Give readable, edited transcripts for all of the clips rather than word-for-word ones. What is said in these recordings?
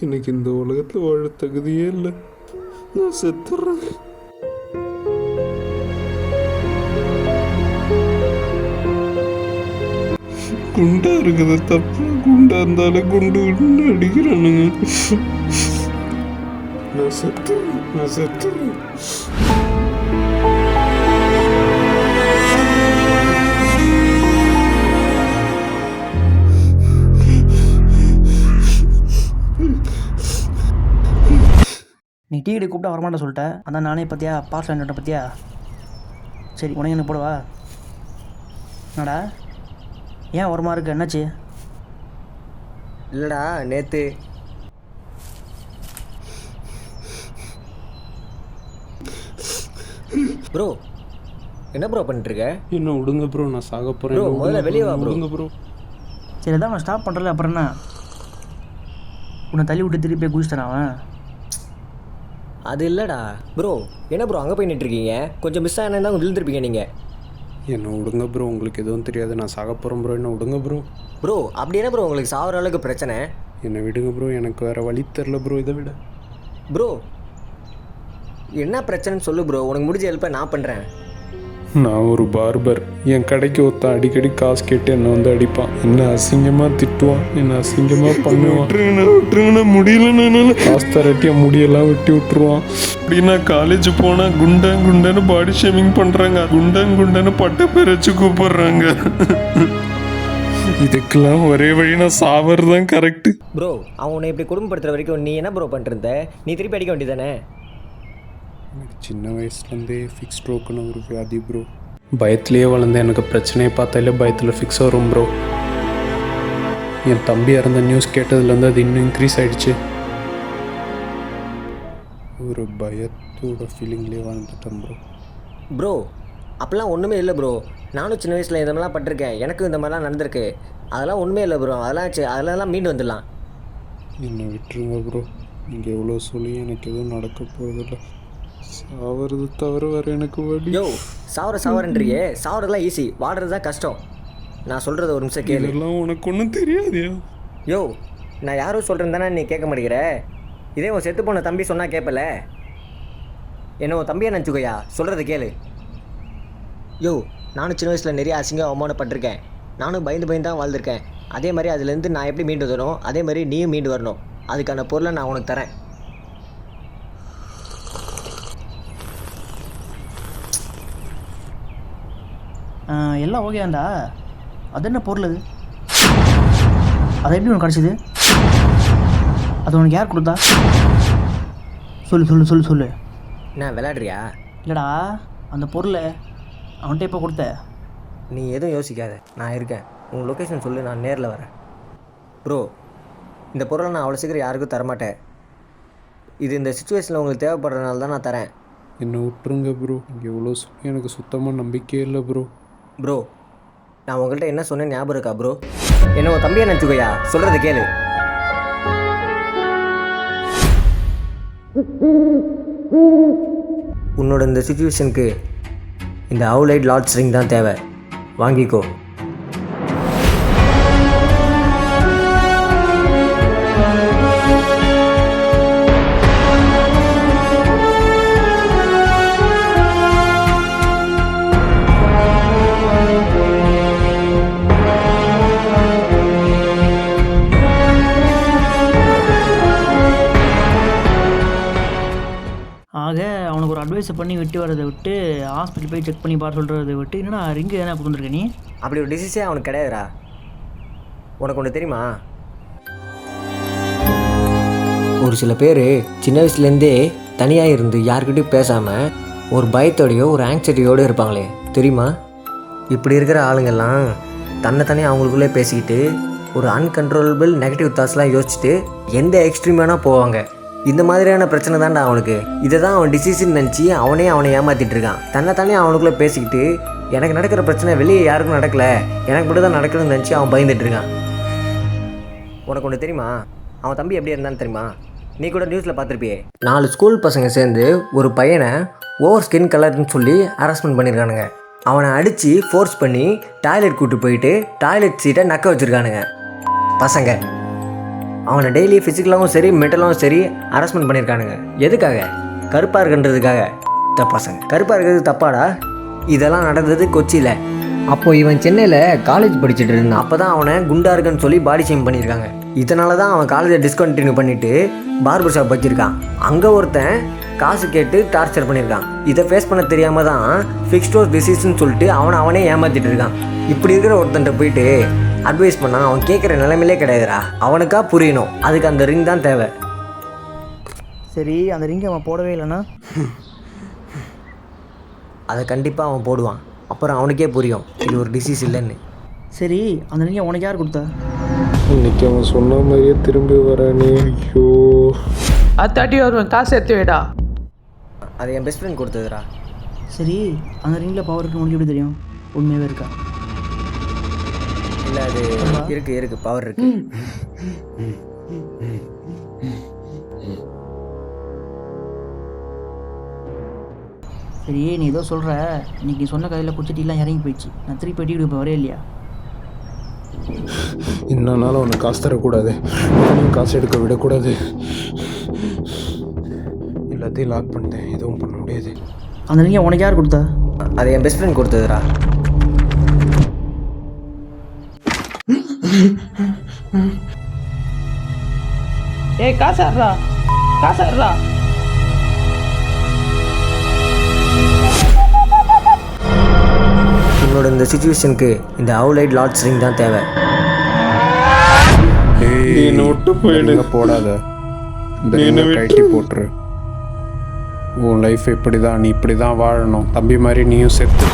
எனக்கு இந்த உலகத்தில் வாழ தகுதியே இல்லை. நான் செத்துறேன். குண்டா இருக்குது தப்பு. குண்டா இருந்தாலும் குண்டு குண்டு அடிக்கிறானுங்க. நான் செத்துறேன். நீ டீ கடை கூப்பிட்டா வரமாட்டேன் சொல்லிட்டேன். அதான் நானே பார்த்தியா பார்சல் வாங்கிட்டேன் பார்த்தியா. சரி உனக்கு என்ன போடுவா? என்னடா ஏன் வரமா இருக்கு? என்னாச்சு? இல்லைடா நேற்று ப்ரோ என்ன ப்ரோ பண்ணிட்டுருக்க? என்ன விடுங்க ப்ரோ, நான் சாக போகிறேன். ப்ரோ முதல்ல வெளியே வா ப்ரோ. விடுங்க ப்ரோ. சரி அதான் அவன் ஸ்டாப் பண்ணுறல, அப்புறம் என்ன உன்னை தள்ளி விட்டு திருப்பி போய் குதிச்சிட்டான் அவன். அது இல்லைடா ப்ரோ. என்ன ப்ரோ அங்கே போய் நின்றுருக்கீங்க? கொஞ்சம் மிஸ் ஆனால் தான் விழுந்துருப்பீங்க நீங்கள். என்ன விடுங்க ப்ரோ, உங்களுக்கு எதுவும் தெரியாது. நான் சாக போகிறேன் ப்ரோ. என்ன விடுங்க ப்ரோ. ப்ரோ அப்படி என்ன ப்ரோ உங்களுக்கு சாகிற அளவுக்கு பிரச்சனை? என்னை விடுங்க ப்ரோ, எனக்கு வேறு வழி தெரில ப்ரோ. இதை விட ப்ரோ என்ன பிரச்சனைன்னு சொல்லு ப்ரோ. உனக்கு முடிஞ்ச ஹெல்ப்பை நான் பண்ணுறேன். நான் ஒரு பார்பர். என் கடைக்கு ஒருத்தன் அடிக்கடி காசு கேட்டு என்னை வந்து அடிப்பான். என்ன அசிங்கமாக திட்டுவான், என்ன அசிங்கமாக பண்ணுவான். விட்டுருங்கண்ணா முடியலன்னு காசு தரட்டிய முடியெல்லாம் வெட்டி விட்டுருவான். அப்படின்னா காலேஜ் போனால் குண்டன்னு பாடி ஷேமிங் பண்ணுறாங்க. குண்டன்னு பட்ட பேர் வச்சு கூப்பிடுறாங்க. இதுக்கெல்லாம் ஒரே வழி நான் சாவறது தான் கரெக்டு. ப்ரோ அவன் உன்னை இப்படி குடும்பப்படுத்துகிற வரைக்கும் நீ என்ன ப்ரோ பண்ணிருந்த? நீ திருப்பி அடிக்க வேண்டியதானே? எனக்கு சின்ன வயசுலேருந்தே ஃபிக்ஸ் ஸ்ட்ரோக்குன்னு ஒரு வியாதி ப்ரோ. பயத்துலேயே வளர்ந்தேன். எனக்கு பிரச்சனையை பார்த்தாலே பயத்தில் ஃபிக்ஸ் வரும் ப்ரோ. என் தம்பி இறந்த நியூஸ் கேட்டதுலேருந்து அது இன்னும் இன்க்ரீஸ் ஆகிடுச்சு. ஒரு பயத்தோட ஃபீலிங்லேயே வாழ்ந்துட்டேன் ப்ரோ. ப்ரோ அப்போல்லாம் ஒன்றுமே இல்லை ப்ரோ. நானும் சின்ன வயசில் இந்த மாதிரிலாம் பட்டிருக்கேன். எனக்கும் இந்த மாதிரிலாம் நடந்திருக்கு. அதெல்லாம் ஒன்றுமே இல்லை ப்ரோ. அதெல்லாம் மீண்டு வந்துடலாம். என்னை விட்டுருங்க ப்ரோ. நீங்கள் எவ்வளோ சொல்லி எனக்கு எதுவும் நடக்க போகிறதில்ல. சாவறது தவிர வேறு எனக்கு வழி. யோ சாவரன்றியே. சாவறதுலாம் ஈஸி, வாடுறது தான் கஷ்டம். நான் சொல்கிறது ஒரு நிமிஷம் கேளு. இதெல்லாம் உனக்கு ஒன்றும் தெரியாதியா? யோ நான் யாரும் சொல்கிறேன் தானே நீ கேட்க மாட்டேங்கிற. இதே உன் செத்து போன தம்பி சொன்னால் கேட்பல. என்ன உன் தம்பியை நினச்சிக்கோயா, சொல்கிறது கேளு. யோ நானும் சின்ன வயசில் நிறைய அசிங்கம் அவமானப்பட்டிருக்கேன். நானும் பயந்து தான் வாழ்ந்திருக்கேன். அதே மாதிரி அதுலேருந்து நான் எப்படி மீண்டு வரணும், அதே மாதிரி நீயும் மீண்டு வரணும். அதுக்கான பொருளை நான் உனக்கு தரேன். எல்லாம் ஓகேண்டா. அது என்ன பொருள்? அது எப்படி உனக்கு கிடச்சிது? அது உனக்கு யார் கொடுத்தா? சொல்லு. என்ன விளையாடுறியா? இல்லைடா, அந்த பொருளை அவன்கிட்ட எப்போ கொடுத்த? நீ எதுவும் யோசிக்காத, நான் இருக்கேன். உங்கள் லொக்கேஷன் சொல்லு, நான் நேரில் வரேன். ப்ரோ இந்த பொருளை நான் அவ்வளோ சீக்கிரம் யாருக்கும் தரமாட்டேன். இது இந்த சுச்சுவேஷனில் உங்களுக்கு தேவைப்படுறதுனால தான் நான் தரேன். என்னை விட்டுருங்க ப்ரோ. இங்கே எவ்வளோ சொல்லி எனக்கு சுத்தமாக நம்பிக்கையே இல்லை ப்ரோ. ப்ரோ நான் உங்கள்கிட்ட என்ன சொன்னேன் ஞாபகம் இருக்கா ப்ரோ? என்ன உன் தம்பியை நினச்சிக்கோயா, சொல்கிறது கேளு. உன்னோட இந்த சுச்சுவேஷனுக்கு இந்த அவுலைட் லார்ட் ஸ்ட்ரிங் தான் தேவை. வாங்கிக்கோ. ஆக அவனுக்கு ஒரு அட்வைஸை பண்ணி விட்டு வரதை விட்டு ஹாஸ்பிட்டல் போய் செக் பண்ணி பார்த்து சொல்கிறத விட்டு என்னடா ரிங்கு எதனா கொடுத்துருக்க நீ? அப்படி ஒரு டிசீஸே அவனுக்கு கிடையாதுடா. உனக்கு ஒன்று தெரியுமா? ஒரு சில பேர் சின்ன வயசுலேருந்தே தனியாக இருந்து யாருக்கிட்டையும் பேசாமல் ஒரு பயத்தோடையோ ஒரு ஆங்ஸைட்டியோடு இருப்பாங்களே, தெரியுமா? இப்படி இருக்கிற ஆளுங்கள்லாம் தன்னைத்தானே அவங்களுக்குள்ளே பேசிக்கிட்டு ஒரு அன்கண்ட்ரோலபிள் நெகட்டிவ் தாட்ஸ்லாம் யோசிச்சுட்டு எந்த எக்ஸ்ட்ரீமானா போவாங்க. இந்த மாதிரியான பிரச்சனை தான்டா அவனுக்கு. இதை தான் அவன் டிசீஸ்ன்னு நினச்சி அவனை ஏமாற்றிட்டு இருக்கான். தன்னைத்தானே அவனுக்குள்ளே பேசிக்கிட்டு எனக்கு நடக்கிற பிரச்சனை வெளியே யாருக்கும் நடக்கலை, எனக்கு மட்டும் தான் நடக்குதுன்னு நினச்சி அவன் பயந்துட்டு இருக்கான். உனக்கு ஒன்று தெரியுமா? அவன் தம்பி எப்படி இருந்தான்னு தெரியுமா? நீ கூட நியூஸில் பார்த்துருப்பியே. 4 ஸ்கூல் பசங்க சேர்ந்து ஒரு பையனை ஓவர் ஸ்கின் கலர்னு சொல்லி ஹராஸ்மெண்ட் பண்ணியிருக்கானுங்க. அவனை அடித்து ஃபோர்ஸ் பண்ணி டாய்லெட் கூப்பிட்டு போயிட்டு டாய்லெட் சீட்டை நக்க வச்சுருக்கானுங்க பசங்க. அவனை டெய்லி ஃபிசிக்கலாகவும் சரி மென்டலாகவும் சரி ஹராஸ்மெண்ட் பண்ணியிருக்கானுங்க. எதுக்காக? கருப்பாக இருக்குன்றதுக்காக. பசங்க கருப்பாக இருக்கிறது தப்பாடா? இதெல்லாம் நடந்தது கொச்சியில். அப்போ இவன் சென்னையில் காலேஜ் படிச்சுட்டு இருந்தான். அப்போ தான் அவனை குண்டா இருக்குன்னு சொல்லி பாடி ஷேம் பண்ணியிருக்காங்க. இதனால தான் அவன் காலேஜை டிஸ்கண்டினியூ பண்ணிவிட்டு பார்பர் ஷாப் வச்சுருக்கான். அங்கே ஒருத்தன் காசு கேட்டு டார்ச்சர் பண்ணியிருக்கான். இதை ஃபேஸ் பண்ண தெரியாமல் தான் ஃபிக்ஸ்டோஸ் டிசீஸ்ன்னு சொல்லிட்டு அவனே ஏமாற்றிட்டு இருக்கான். இப்படி இருக்கிற ஒருத்தன்ட்ட போயிட்டு அட்வைஸ் பண்ணால் அவன் கேட்குற நிலைமையிலே கிடையாதுடா. அவனுக்கா புரியணும். அதுக்கு அந்த ரிங் தான் தேவை. சரி, அந்த ரிங்கை அவன் போடவே இல்லைன்னா அதை கண்டிப்பாக அவன் போடுவான். அப்புறம் அவனுக்கே புரியும் இது ஒரு டிசீஸ் இல்லைன்னு. சரி, அந்த ரிங்கை உனக்கு யார் கொடுத்தா? இன்னைக்கு அவன் சொன்ன மாதிரியே திரும்பி வரானே. ஐயோ, அத்தாட்டி வருவேன், காசு எடுத்து வைடா. அது என் பெஸ்ட் ஃப்ரெண்ட் கொடுத்ததுடா. சரி, அந்த ரிங்கில் பவர் இருக்குன்னு உனக்கு எப்படி தெரியும்? உண்மையாகவே இருக்கா? இல்லை, அது இருக்குது பவர் இருக்கு. சரி, நீ ஏதோ சொல்கிற. இன்னைக்கு சொன்ன கதையில் குச்சிட்டிலாம் இறங்கி போயிடுச்சு. நான் திருப்பி வெட்டி இப்போ வரே இல்லையா? என்னன்னாலும் அவனுக்கு காசு தரக்கூடாது, அவனும் காசு எடுக்க விடக்கூடாது. எல்லாத்தையும் லாக் பண்ணிட்டேன், எதுவும் பண்ண முடியாது. அந்த ரிங்கை உனக்கு யார் கொடுத்தா? அது என் பெஸ்ட் ஃப்ரெண்ட் கொடுத்ததுடா. ஏய், காசு ஆடுறா, காசு ஆடுறா. உன்னோட இந்த சுச்சுவேஷனுக்கு இந்த அவுலைட் லார்ட்ஸ் ரிங் தான் தேவை. என்னை விட்டு போயிடு. போடாத, இந்த கைட்டி போட்டுரு. உன் லைஃப் இப்படி தான், நீ இப்படி தான் வாழணும். தம்பி மாதிரி நீயும் செத்து.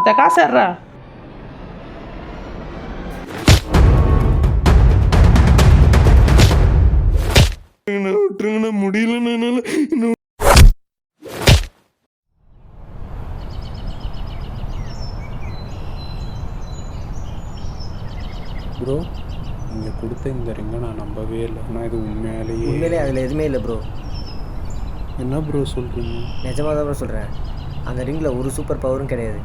இந்த காசு ஆடுறா. முடியல. ப்ரோ, நீங்கள் கொடுத்த இந்த ரிங்கை நான் நம்பவே இல்லை. ஆனால் இது உண்மையிலே அதில் எதுவுமே இல்லை ப்ரோ. என்ன ப்ரோ சொல்கிறீங்க? நிஜமாக தான் ப்ரோ சொல்கிறேன். அந்த ரிங்கில் ஒரு சூப்பர் பவரும் கிடையாது.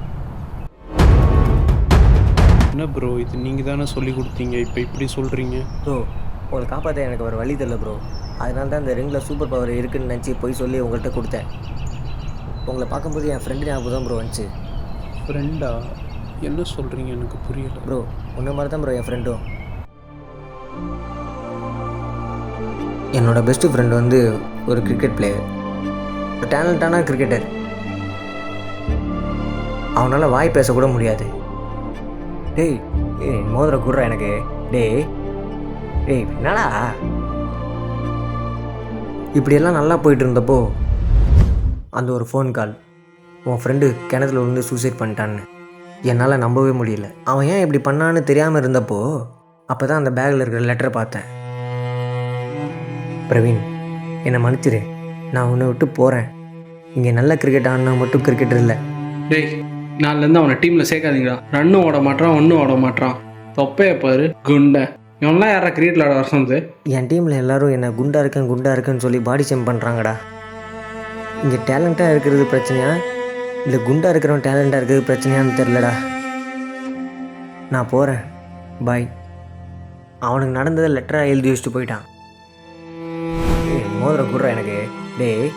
என்ன ப்ரோ இது? நீங்கள் தானே சொல்லி கொடுத்தீங்க, இப்போ இப்படி சொல்கிறீங்க? ப்ரோ, உங்களை காப்பாற்ற எனக்கு ஒரு வழி தெரியல ப்ரோ. அதனால தான் இந்த ரிங்கில் சூப்பர் பவர் இருக்குதுன்னு நினச்சி போய் சொல்லி உங்கள்கிட்ட கொடுத்தேன். உங்களை பார்க்கும்போது என் ஃப்ரெண்டு ஞாபகம் தான் ப்ரோ வந்துச்சு. ஃப்ரெண்டா? என்ன சொல்கிறீங்க? எனக்கு புரியல ப்ரோ. உன்ன மாதிரி தான் ப்ரோ என் ஃப்ரெண்டும். என்னோட பெஸ்ட்டு ஃப்ரெண்டு வந்து ஒரு கிரிக்கெட் பிளேயர், ஒரு டேலண்டான கிரிக்கெட்டர். அவனால் வாய் பேசக்கூட முடியாது. டேய் மோதிர குடுறா எனக்கு. டேய் என்னடா? இப்படியெல்லாம் நல்லா போயிட்டு இருந்தப்போ அந்த ஒரு ஃபோன் கால், உன் ஃப்ரெண்டு கிணத்துல விழுந்து சூசைட் பண்ணிட்டான்னு. என்னால் நம்பவே முடியல. அவன் ஏன் இப்படி பண்ணான்னு தெரியாமல் இருந்தப்போ அப்போ தான் அந்த பேக்கில் இருக்கிற லெட்டரை பார்த்தேன். பிரவீன், என்னை மன்னிச்சிரு. நான் உன்னை விட்டு போகிறேன். இங்கே நல்ல கிரிக்கெட் ஆடினா மட்டும் கிரிக்கெட்டர் இல்லை. டேய், நாலுலேருந்து அவனை டீமில் சேர்க்காதீங்களா. ரன்னும் ஓட மாட்டான், ஒன்றும் ஓட மாட்டான். தொப்பையை பாரு, குண்டை. இவன்லாம் யாரா கிரிக்கெட் விளாட வர சொன்னது? என் டீமில் எல்லோரும் என்னை குண்டா இருக்குன்னு சொல்லி பாடி ஷேம் பண்ணுறாங்கடா. இங்கே டேலண்ட்டாக இருக்கிறது பிரச்சனையா இல்லை குண்டா இருக்கிறவன் டேலண்ட்டாக இருக்கிறது பிரச்சனையான்னு தெரிலடா. நான் போகிறேன், பாய். அவனுக்கு நடந்ததை லெட்டராக எழுதி வச்சுட்டு போயிட்டான். மோதிர குடுறா எனக்கு. டேய்,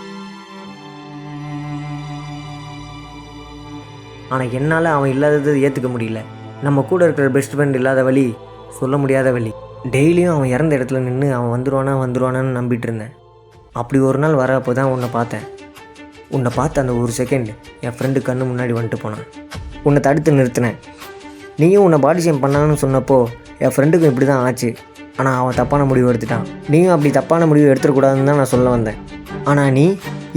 ஆனால் என்னால் அவன் இல்லாதது ஏற்றுக்க முடியல. நம்ம கூட இருக்கிற பெஸ்ட் ஃப்ரெண்ட் இல்லாத வழி சொல்ல முடியாத வழி. டெய்லியும் அவன் இறந்த இடத்துல நின்று அவன் வந்துடுவானான்னு நம்பிட்டு இருந்தேன். அப்படி ஒரு நாள் வரப்போ தான் உன்னை பார்த்தேன். உன்னை பார்த்து அந்த ஒரு செகண்ட் என் ஃப்ரெண்டு கண்ணு முன்னாடி வந்துட்டு போனான். உன்னை தடுத்து நிறுத்தினேன். நீயும் உன்னை பாடி ஷேம் பண்ணான்னு சொன்னப்போ என் ஃப்ரெண்டுக்கும் இப்படி தான் ஆச்சு. ஆனால் அவன் தப்பான முடிவு எடுத்துட்டான். நீயும் அப்படி தப்பான முடிவு எடுத்துடக்கூடாதுன்னு தான் நான் சொல்ல வந்தேன். ஆனால் நீ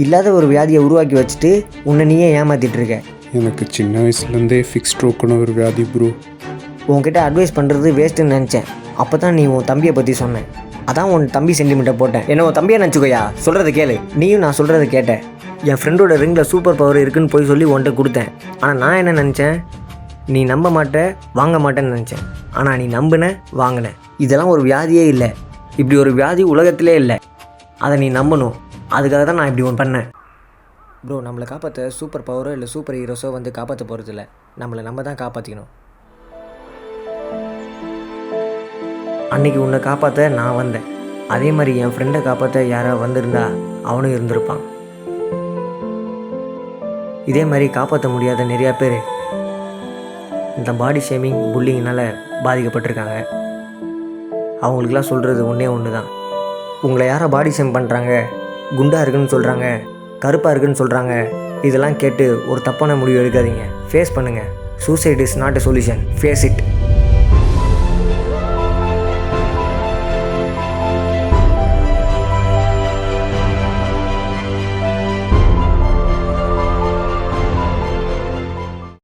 இல்லாத ஒரு வியாதியை உருவாக்கி வச்சுட்டு உன்னை நீயே ஏமாற்றிட்டு இருக்க. எனக்கு சின்ன வயசுலேருந்தே ஃபிக்ஸ் ஸ்ட்ரோக்குன்னு ஒரு வியாதி ப்ரோ. உன்கிட்ட அட்வைஸ் பண்ணுறது வேஸ்ட்டுன்னு நினச்சேன். அப்போ தான் நீ உன் தம்பியை பற்றி சொன்னேன். அதான் உன் தம்பி சென்டிமெண்ட்டை போட்டேன். என்ன உன் தம்பியை நினச்சிக்கோயா? சொல்கிறத கேளு. நீயும் நான் சொல்கிறத கேட்டேன். என் ஃப்ரெண்டோட ரிங்கில் சூப்பர் பவர் இருக்குன்னு போய் சொல்லி உன்கிட்ட கொடுத்தேன். ஆனால் நான் என்ன நினச்சேன், நீ நம்ப மாட்டே, வாங்க மாட்டேன்னு நினச்சேன். ஆனால் நீ நம்பின, வாங்கினேன். இதெல்லாம் ஒரு வியாதியே இல்லை. இப்படி ஒரு வியாதி உலகத்திலே இல்லை. அதை நீ நம்பணும். அதுக்காக தான் நான் இப்படி ஒன்று பண்ணேன். ப்ரோ, நம்மளை காப்பாற்ற சூப்பர் பவரோ இல்லை சூப்பர் ஹீரோஸோ வந்து காப்பாற்ற போகிறதில்ல. நம்மளை நம்ம தான் காப்பாற்றிக்கணும். அன்றைக்கி உன்னை காப்பாற்ற நான் வந்தேன், அதே மாதிரி என் ஃப்ரெண்டை காப்பாற்ற யாராவது வந்திருந்தா அவனும் இருந்திருப்பான். இதே மாதிரி காப்பாற்ற முடியாத நிறையா பேர் இந்த பாடி ஷேமிங் புல்லிங்னால் பாதிக்கப்பட்டிருக்காங்க. அவங்களுக்கெல்லாம் சொல்கிறது ஒன்று தான், உங்களை யாரோ பாடி ஷேம் பண்ணுறாங்க, குண்டாக இருக்குன்னு சொல்கிறாங்க, கருப்பாக இருக்குன்னு சொல்கிறாங்க, இதெல்லாம் கேட்டு ஒரு தப்பான முடிவு எடுக்காதீங்க. ஃபேஸ் பண்ணுங்கள். Suicide is not a solution. Face it.